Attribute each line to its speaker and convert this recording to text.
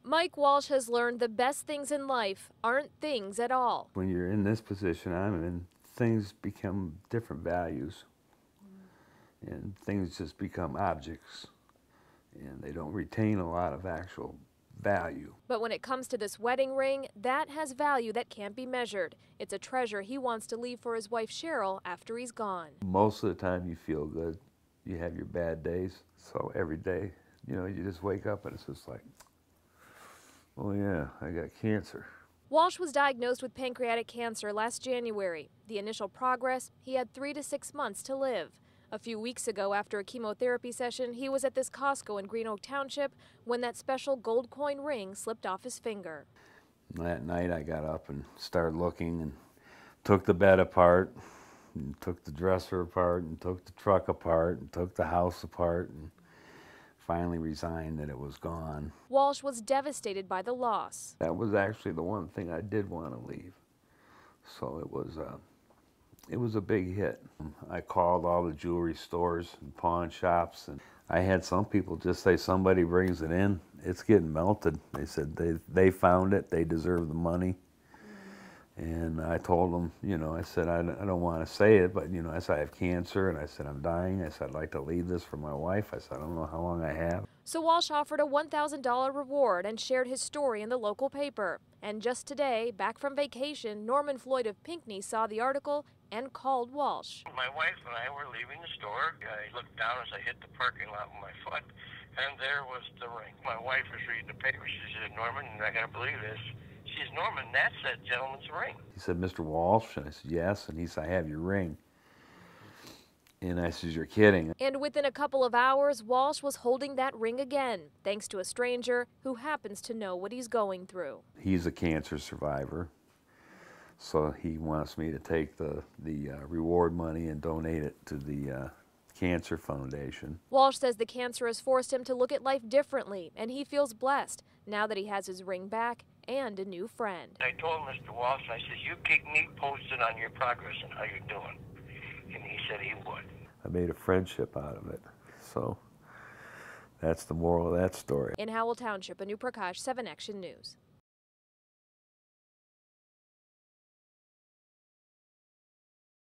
Speaker 1: Mike Walsh has learned the best things in life aren't things at all.
Speaker 2: When you're in this position I'm in, things become different values. And things just become objects. And they don't retain a lot of actual value.
Speaker 1: But when it comes to this wedding ring, that has value that can't be measured. It's a treasure he wants to leave for his wife Cheryl after he's gone.
Speaker 2: Most of the time you feel good. You have your bad days. So every day, you just wake up and it's just like, oh yeah, I got cancer.
Speaker 1: Walsh was diagnosed with pancreatic cancer last January. The initial progress, he had 3 to 6 months to live. A few weeks ago, after a chemotherapy session, he was at this Costco in Green Oak Township when that special gold coin ring slipped off his finger.
Speaker 2: That night I got up and started looking and took the bed apart, and took the dresser apart, and took the truck apart, and took the house apart, and finally resigned that it was gone.
Speaker 1: Walsh was devastated by the loss.
Speaker 2: That was actually the one thing I did want to leave. So it was a big hit. I called all the jewelry stores and pawn shops, and I had some people just say, somebody brings it in, it's getting melted. They said they found it, they deserve the money. And I told them, I said, I don't want to say it, but, I said, I have cancer, and I said, I'm dying. I said, I'd like to leave this for my wife. I said, I don't know how long I have.
Speaker 1: So Walsh offered a $1,000 reward and shared his story in the local paper. And just today, back from vacation, Norman Floyd of Pinckney saw the article and called Walsh.
Speaker 3: My wife and I were leaving the store. I looked down as I hit the parking lot with my foot, and there was the ring. My wife was reading the paper. She said, Norman, you're not going to believe this. She said, Norman, that's that gentleman's ring.
Speaker 2: He said, Mr. Walsh? And I said, yes. And he said, I have your ring. And I said, you're kidding.
Speaker 1: And within a couple of hours, Walsh was holding that ring again, thanks to a stranger who happens to know what he's going through.
Speaker 2: He's a cancer survivor, so he wants me to take the reward money and donate it to the Cancer Foundation.
Speaker 1: Walsh says the cancer has forced him to look at life differently, and he feels blessed now that he has his ring back and a new friend.
Speaker 3: I told Mr. Walsh, I said, you keep me posted on your progress and how you're doing. And he said he would.
Speaker 2: I made a friendship out of it. So that's the moral of that story.
Speaker 1: In Howell Township, Anu Prakash, 7 Action News.